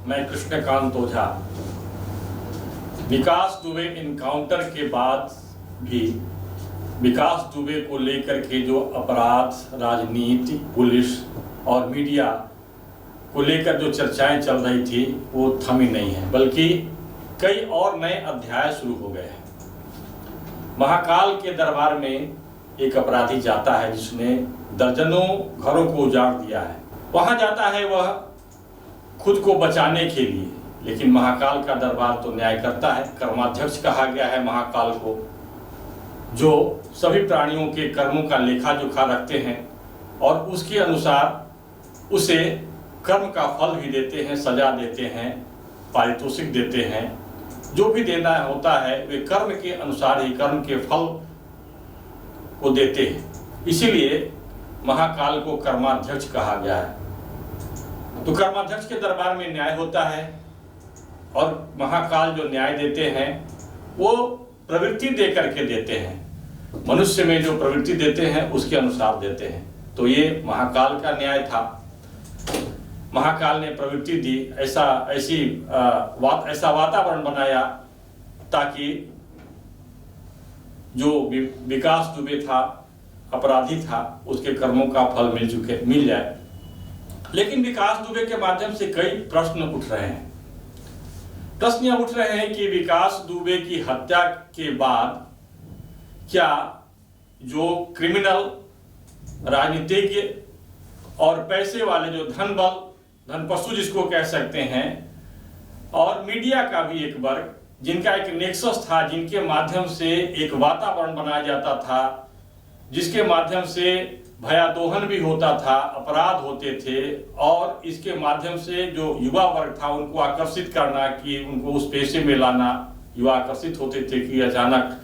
मैं कृष्णकांत ओझा। विकास दुबे इनकाउंटर के बाद भी विकास दुबे को लेकर के जो अपराध, राजनीति, पुलिस और मीडिया को लेकर जो चर्चाएं चल रही थी वो थमी नहीं है, बल्कि कई और नए अध्याय शुरू हो गए हैं। महाकाल के दरबार में एक अपराधी जाता है जिसने दर्जनों घरों को उजाड़ दिया है। वहां जाता है वह खुद को बचाने के लिए, लेकिन महाकाल का दरबार तो न्याय करता है। कर्माध्यक्ष कहा गया है महाकाल को, जो सभी प्राणियों के कर्मों का लेखा जोखा रखते हैं और उसके अनुसार उसे कर्म का फल भी देते हैं, सजा देते हैं, पारितोषिक देते हैं। जो भी देना होता है वे कर्म के अनुसार ही कर्म के फल को देते हैं। इसीलिए महाकाल को कर्माध्यक्ष कहा गया है। तो कर्माध्यक्ष के दरबार में न्याय होता है और महाकाल जो न्याय देते हैं वो प्रवृत्ति दे करके देते हैं। मनुष्य में जो प्रवृत्ति देते हैं उसके अनुसार देते हैं। तो ये महाकाल का न्याय था। महाकाल ने प्रवृत्ति दी, ऐसा वातावरण बनाया ताकि जो विकास दुबे था, अपराधी था, उसके कर्मों का फल मिल जाए। लेकिन विकास दुबे के माध्यम से कई प्रश्न उठ रहे हैं। प्रश्न यह उठ रहे हैं कि विकास दुबे की हत्या के बाद क्या जो क्रिमिनल, राजनीतिज्ञ और पैसे वाले जो धनपशु जिसको कह सकते हैं, और मीडिया का भी एक वर्ग जिनका एक नेक्सस था, जिनके माध्यम से एक वातावरण बनाया जाता था, जिसके माध्यम से भयादोहन भी होता था, अपराध होते थे, और इसके माध्यम से जो युवा वर्ग था उनको आकर्षित करना, कि उनको उस पेशे में लाना। युवा आकर्षित होते थे कि अचानक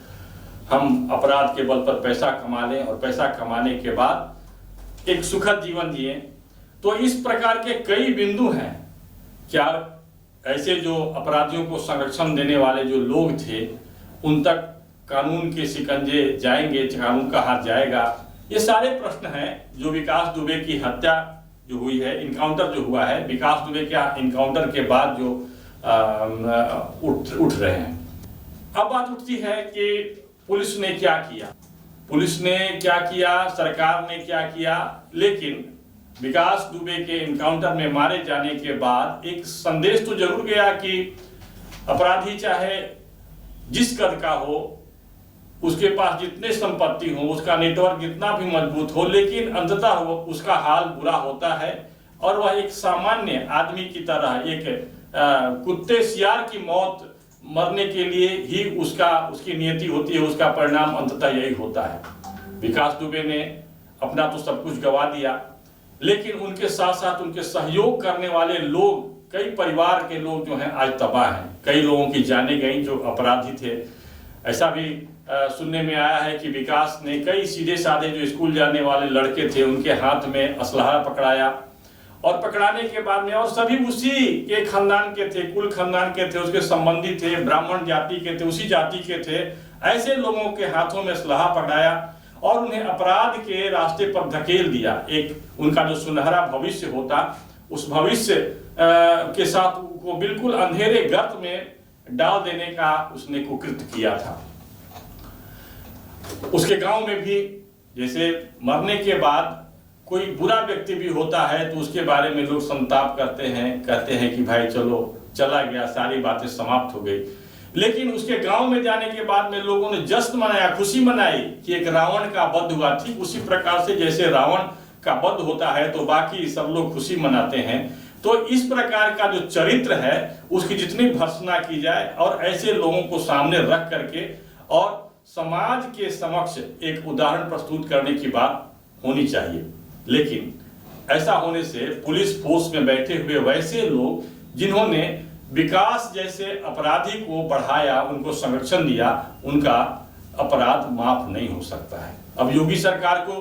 हम अपराध के बल पर पैसा कमा लें और पैसा कमाने के बाद एक सुखद जीवन जिए। तो इस प्रकार के कई बिंदु हैं। क्या ऐसे जो अपराधियों को संरक्षण देने वाले जो लोग थे उन तक कानून के शिकंजे जाएंगे, कानून का हाथ जाएगा? ये सारे प्रश्न हैं जो विकास दुबे की हत्या जो हुई है, इनकाउंटर जो हुआ है, विकास दुबे के इनकाउंटर के बाद जो उठ रहे हैं। अब बात उठती है कि पुलिस ने क्या किया, सरकार ने क्या किया। लेकिन विकास दुबे के इनकाउंटर में मारे जाने के बाद एक संदेश तो जरूर गया कि अपराधी चाहे जिस कद का हो, उसके पास जितने संपत्ति हो, उसका नेटवर्क जितना भी मजबूत हो, लेकिन अंततः उसका हाल बुरा होता है और वह एक सामान्य आदमी की तरह एक कुत्ते सियार की मौत मरने के लिए ही उसकी नियति होती है, उसका परिणाम अंततः यही होता है। विकास दुबे ने अपना तो सब कुछ गवा दिया, लेकिन उनके साथ साथ उनके सहयोग करने वाले लोग, कई परिवार के लोग जो हैं आज तबाह हैं। कई लोगों की जानें गई जो अपराधी थे। ऐसा भी सुनने में आया है कि विकास ने कई सीधे साधे जो स्कूल जाने वाले लड़के थे उनके हाथ में असलहा पकड़ाया, और पकड़ाने के बाद में, और सभी उसी के खानदान के थे, कुल खानदान के थे, उसके संबंधी थे, ब्राह्मण जाति के थे, उसी जाति के थे। ऐसे लोगों के हाथों में असलहा पकड़ाया और उन्हें अपराध के रास्ते पर धकेल दिया। एक उनका जो सुनहरा भविष्य होता, उस भविष्य के साथ को बिल्कुल अंधेरे गर्त में डाल देने का उसने कुकृत्य किया था। उसके गांव में भी जैसे मरने के बाद कोई बुरा व्यक्ति भी होता है तो उसके बारे में लोग संताप करते हैं, कहते हैं कि भाई चलो चला गया, सारी बातें समाप्त हो गई। लेकिन उसके गांव में जाने के बाद में लोगों ने जश्न मनाया, खुशी मनाई कि एक रावण का वध हुआ। ठीक उसी प्रकार से जैसे रावण का वध होता है तो बाकी सब लोग खुशी मनाते हैं। तो इस प्रकार का जो चरित्र है उसकी जितनी भर्त्सना की जाए और ऐसे लोगों को सामने रख करके और समाज के समक्ष एक उदाहरण प्रस्तुत करने की बात होनी चाहिए। लेकिन ऐसा होने से पुलिस फोर्स में बैठे हुए वैसे लोग जिन्होंने विकास जैसे अपराधी को बढ़ाया, उनको संरक्षण दिया, उनका अपराध माफ नहीं हो सकता है। अब योगी सरकार को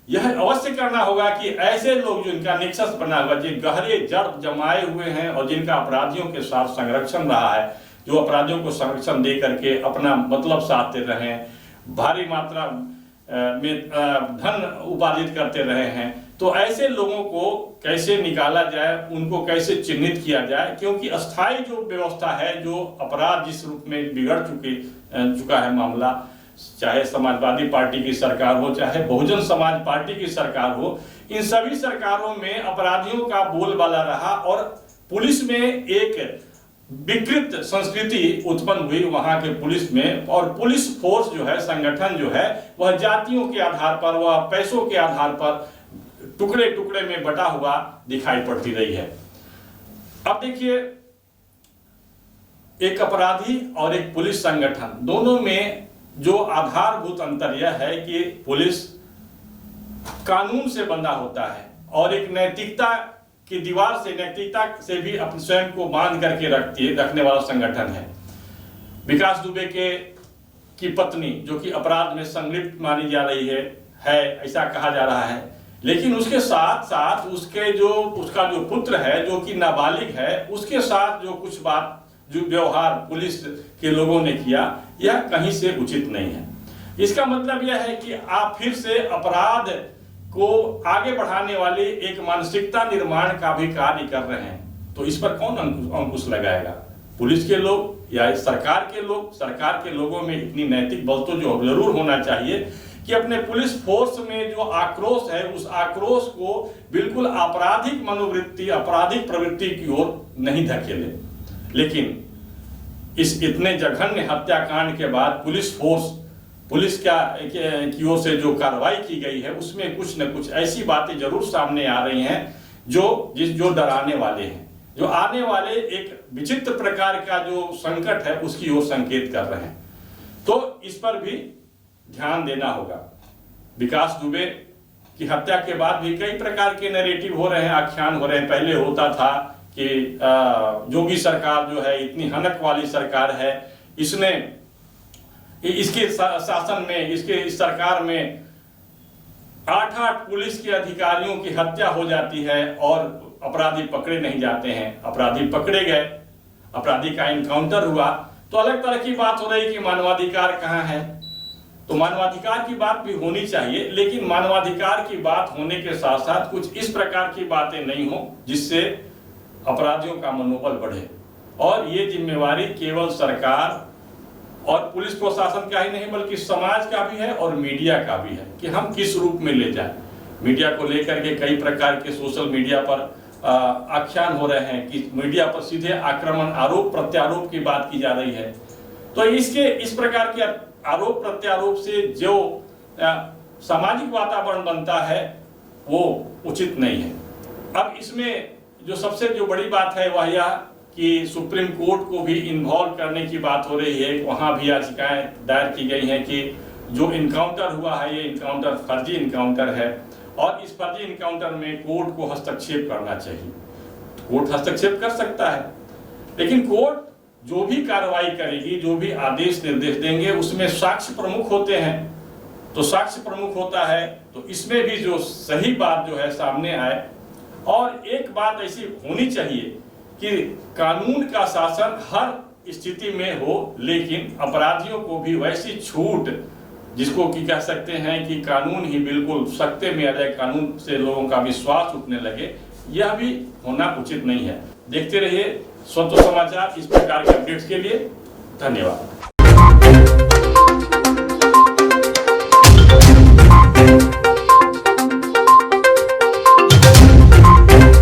यह अवश्य करना होगा कि ऐसे लोग जो इनका नेक्सस बना हुआ, जो गहरे जड़ जमाए हुए हैं और जिनका अपराधियों के साथ संरक्षण रहा है, जो अपराधियों को संरक्षण दे करके अपना मतलब साधते रहे, भारी मात्रा में धन उपार्जित करते रहे हैं, तो ऐसे लोगों को कैसे निकाला जाए, उनको कैसे चिन्हित किया जाए, क्योंकि अस्थायी जो व्यवस्था है, जो अपराध जिस रूप में बिगड़ चुका है मामला, चाहे समाजवादी पार्टी की सरकार हो, चाहे बहुजन समाज पार्टी की सरकार हो, इन सभी सरकारों में अपराधियों का बोलबाला रहा और पुलिस में एक विकृत संस्कृति उत्पन्न हुई वहां के पुलिस में। और पुलिस फोर्स जो है, संगठन जो है, वह जातियों के आधार पर, वह पैसों के आधार पर टुकड़े टुकड़े में बटा हुआ दिखाई पड़ती रही है। अब देखिए, एक अपराधी और एक पुलिस संगठन, दोनों में जो आधारभूत अंतर यह है कि पुलिस कानून से बंधा होता है और एक नैतिकता की दीवार से, नैतिकता से भी अपने स्वयं को बांध करके रखने वाला संगठन है। विकास दुबे की पत्नी, जो कि अपराध में संलिप्त मानी जा रही है, ऐसा कहा जा रहा है, लेकिन उसके साथ साथ उसका जो पुत्र है, जो कि नाबालिग है, उसके साथ जो व्यवहार पुलिस के लोगों ने किया, यह कहीं से उचित नहीं है। इसका मतलब यह है कि आप फिर से अपराध को आगे बढ़ाने वाली एक मानसिकता निर्माण का भी कार्य कर रहे हैं। तो इस पर कौन अंकुश लगाएगा? पुलिस के लोग या सरकार के लोग? सरकार के लोगों में इतनी नैतिक बल तो जो जरूर होना चाहिए कि अपने पुलिस फोर्स में जो आक्रोश है, उस आक्रोश को बिल्कुल आपराधिक मनोवृत्ति, आपराधिक प्रवृत्ति की ओर नहीं धकेले। लेकिन इस इतने जघन्य हत्याकांड के बाद पुलिस की ओर से जो कार्रवाई की गई है, उसमें कुछ न कुछ ऐसी बातें जरूर सामने आ रही हैं जो डराने वाले हैं, जो आने वाले एक विचित्र प्रकार का जो संकट है उसकी ओर संकेत कर रहे हैं। तो इस पर भी ध्यान देना होगा। विकास दुबे की हत्या के बाद भी कई प्रकार के नैरेटिव हो रहे हैं, आख्यान हो रहे हैं। पहले होता था कि योगी सरकार जो है इतनी हनक वाली सरकार है, इसके शासन में, इस सरकार में 8 पुलिस के अधिकारियों की हत्या हो जाती है और अपराधी पकड़े नहीं जाते हैं। अपराधी पकड़े गए, अपराधी का इनकाउंटर हुआ, तो अलग तरह की बात हो रही कि मानवाधिकार कहाँ है। तो मानवाधिकार की बात भी होनी चाहिए, लेकिन मानवाधिकार की बात होने के साथ साथ कुछ इस प्रकार की बातें नहीं हो जिससे अपराधियों का मनोबल बढ़े। और ये जिम्मेवारी केवल सरकार और पुलिस प्रशासन का ही नहीं, बल्कि समाज का भी है और मीडिया का भी है कि हम किस रूप में ले जाएं। मीडिया को लेकर के कई प्रकार के सोशल मीडिया पर आख्यान हो रहे हैं कि मीडिया पर सीधे आक्रमण, आरोप प्रत्यारोप की बात की जा रही है। तो इस प्रकार के आरोप प्रत्यारोप से जो सामाजिक वातावरण बनता है वो उचित नहीं है। अब इसमें जो बड़ी बात है वह यह कि सुप्रीम कोर्ट को भी इन्वॉल्व करने की बात हो रही है। वहां भी याचिकाएं दायर की गई हैं कि जो इनकाउंटर हुआ है, ये इनकाउंटर फर्जी इनकाउंटर है और इस फर्जी इनकाउंटर में कोर्ट को हस्तक्षेप करना चाहिए। कोर्ट हस्तक्षेप कर सकता है, लेकिन कोर्ट जो भी कार्रवाई करेगी, जो भी आदेश निर्देश देंगे, उसमें साक्ष्य प्रमुख होते हैं। तो साक्ष्य प्रमुख होता है तो इसमें भी जो सही बात जो है सामने आए। और एक बात ऐसी होनी चाहिए कि कानून का शासन हर स्थिति में हो, लेकिन अपराधियों को भी वैसी छूट, जिसको कि कह सकते हैं कि कानून ही बिल्कुल सख्ते में आ जाए, कानून से लोगों का विश्वास उठने लगे, यह भी होना उचित नहीं है। देखते रहिए स्वतः समाचार। इस प्रकार के अपडेट्स के लिए धन्यवाद।